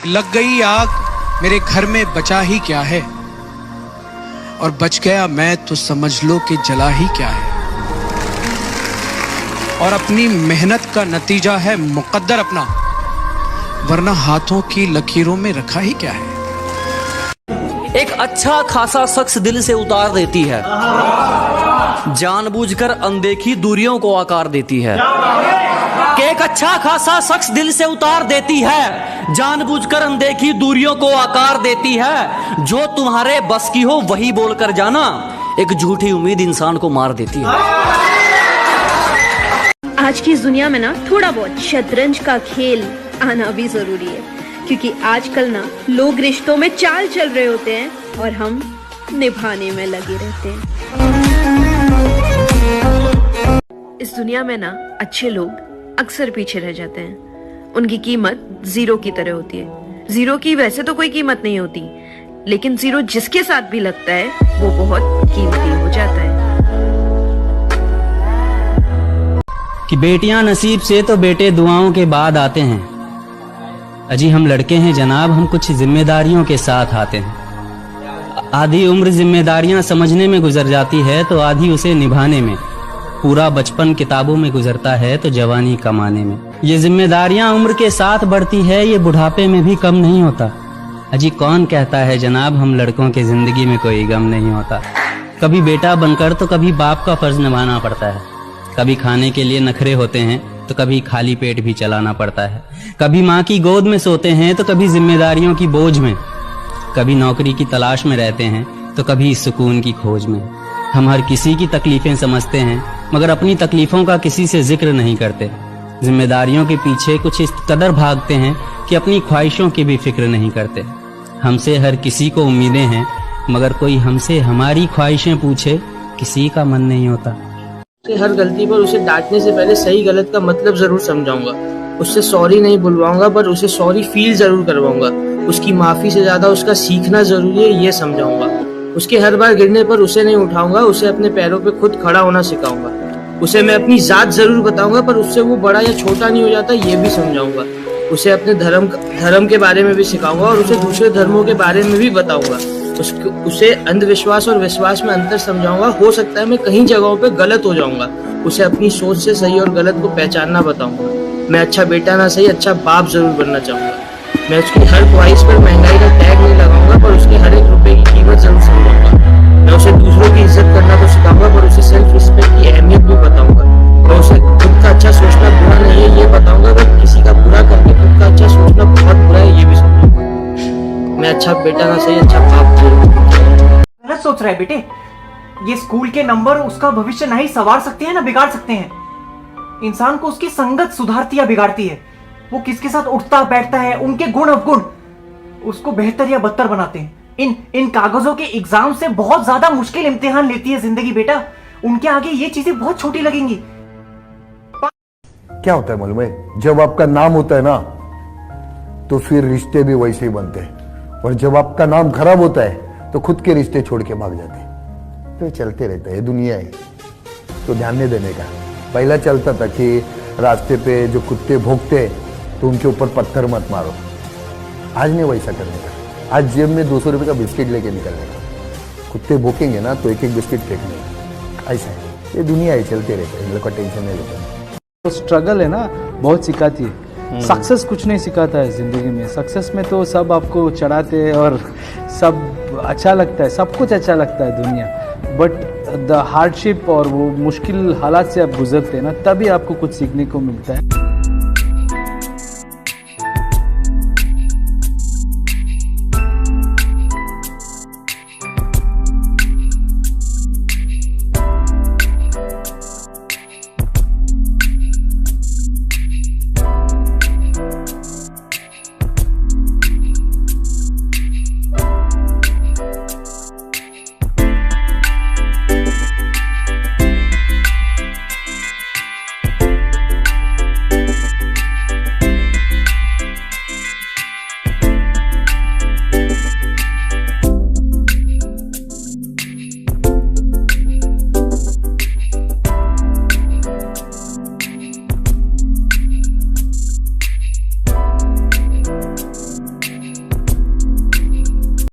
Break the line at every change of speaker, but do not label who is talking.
लग गई आग मेरे घर में बचा ही क्या है, और बच गया मैं तो समझ लो कि जला ही क्या है। और अपनी मेहनत का नतीजा है मुकद्दर अपना, वरना हाथों की लकीरों में रखा ही क्या है।
एक अच्छा खासा शख्स दिल से उतार देती है, जानबूझकर अनदेखी दूरियों को आकार देती है। कि एक अच्छा खासा शख्स दिल से उतार देती है, जानबूझकर अनदेखी दूरियों को आकार देती है। जो तुम्हारे बस की हो वही बोलकर जाना, एक झूठी उम्मीद इंसान को मार देती है।
आज की इस दुनिया में ना थोड़ा बहुत शतरंज का खेल आना भी जरूरी है, क्योंकि आजकल ना लोग रिश्तों में चाल चल रहे होते हैं और हम निभाने में लगे रहते हैं। इस दुनिया में ना अच्छे लोग अक्सर पीछे रह जाते हैं। उनकी कीमत जीरो की तरह होती है। जीरो की वैसे तो कोई कीमत नहीं होती, लेकिन जीरो जिसके साथ भी लगता है वो बहुत कीमती हो जाता है।
कि बेटियां नसीब से तो बेटे दुआओं के बाद आते हैं। अजी हम लड़के हैं जनाब, हम कुछ जिम्मेदारियों के साथ आते हैं। आधी उम्र जिम्मेदारियां समझने में गुजर जाती है तो आधी उसे निभाने में। पूरा बचपन किताबों में गुजरता है तो जवानी कमाने में। ये जिम्मेदारियां उम्र के साथ बढ़ती है, ये बुढ़ापे में भी कम नहीं होता। अजी कौन कहता है जनाब हम लड़कों की जिंदगी में कोई गम नहीं होता। कभी बेटा बनकर तो कभी बाप का फर्ज निभाना पड़ता है। कभी खाने के लिए नखरे होते हैं तो कभी खाली पेट भी चलाना पड़ता है। कभी माँ की गोद में सोते हैं तो कभी जिम्मेदारियों की बोझ में। कभी नौकरी की तलाश में रहते हैं तो कभी सुकून की खोज में। हम हर किसी की तकलीफें समझते हैं, मगर अपनी तकलीफों का किसी से जिक्र नहीं करते। जिम्मेदारियों के पीछे कुछ इस कदर भागते हैं कि अपनी ख्वाहिशों की भी फिक्र नहीं करते। हमसे हर किसी को उम्मीदें हैं, मगर कोई हमसे हमारी ख्वाहिशें पूछे किसी का मन नहीं होता।
हर गलती पर उसे डांटने से पहले सही गलत का मतलब जरूर समझाऊंगा। उससे सॉरी नहीं बुलवाऊंगा, पर उसे सॉरी फील जरूर करवाऊंगा। उसकी माफी से ज्यादा उसका सीखना जरूरी है, ये समझाऊंगा। उसके हर बार गिरने पर उसे नहीं उठाऊंगा, उसे अपने पैरों पे खुद खड़ा होना सिखाऊंगा। उसे मैं अपनी जात जरूर बताऊंगा, पर उससे वो बड़ा या छोटा नहीं हो जाता, ये भी समझाऊंगा। उसे अपने धर्म के बारे में भी सिखाऊंगा और उसे दूसरे धर्मों के बारे में भी बताऊंगा। उसे अंधविश्वास और विश्वास में अंतर समझाऊंगा। हो सकता है मैं कहीं जगहों पे गलत हो जाऊंगा। उसे अपनी सोच से सही और गलत को पहचानना बताऊंगा। मैं अच्छा बेटा ना सही, अच्छा बाप जरूर बनना चाहूंगा। मैं उसकी हर ख्वाहिश पर महंगाई का टैग नहीं लगाऊंगा, पर उसके हर एक रुपए की कीमत जरूर समझाऊंगा। मैं उसे दूसरों की इज्जत करना तो सिखाऊंगा, पर उसे सेल्फ रिस्पेक्ट की अहमियत भी बताऊंगा। मैं उसे खुद का अच्छा सोचना बुरा नहीं है, ये बताऊंगा, पर किसी का बुरा करके खुद का अच्छा सोचना बहुत बुरा है, ये भी समझाऊंगा। मैं अच्छा बेटा ना सही, अच्छा बाप जरूर।
गलत सोच रहा है बेटे। ये स्कूल के नंबर उसका भविष्य नहीं संवार सकते हैं ना बिगाड़ सकते हैं। इंसान को उसकी संगत सुधारती या बिगाड़ती है। वो किसके साथ उठता बैठता है, उनके गुण अवगुण उसको बेहतर या बदतर बनाते हैं। इन कागजों के एग्जाम से बहुत ज्यादा मुश्किल इम्तिहान लेती है जिंदगी बेटा। उनके आगे ये चीजें बहुत छोटी लगेंगी।
क्या होता है मालूम है, जब आपका नाम होता है ना तो फिर रिश्ते भी वैसे ही बनते हैं, और जब आपका नाम खराब होता है तो खुद के रिश्ते छोड़ के भाग जाते हैं। तो चलते रहता है, दुनिया है तो ध्यान नहीं देने का। पहला चलता था कि रास्ते पे जो कुत्ते भौंकते तो उनके ऊपर पत्थर मत मारो। आज नहीं वैसा करने का। आज जेब में 200 रुपये का बिस्किट लेके निकलने का। कुत्ते भौंकेंगे ना तो एक एक बिस्किट फेंकने का। ऐसा है, ये दुनिया है, चलते रहते हैं, इन लोग का टेंशन नहीं लेता।
तो स्ट्रगल है ना, बहुत सिखाती है। सक्सेस कुछ नहीं सिखाता है जिंदगी में। सक्सेस में तो सब आपको चढ़ाते हैं और सब अच्छा लगता है, सब कुछ अच्छा लगता है दुनिया। बट द हार्डशिप और वो मुश्किल हालात से आप गुजरते हैं ना, तभी आपको कुछ सीखने को मिलता है।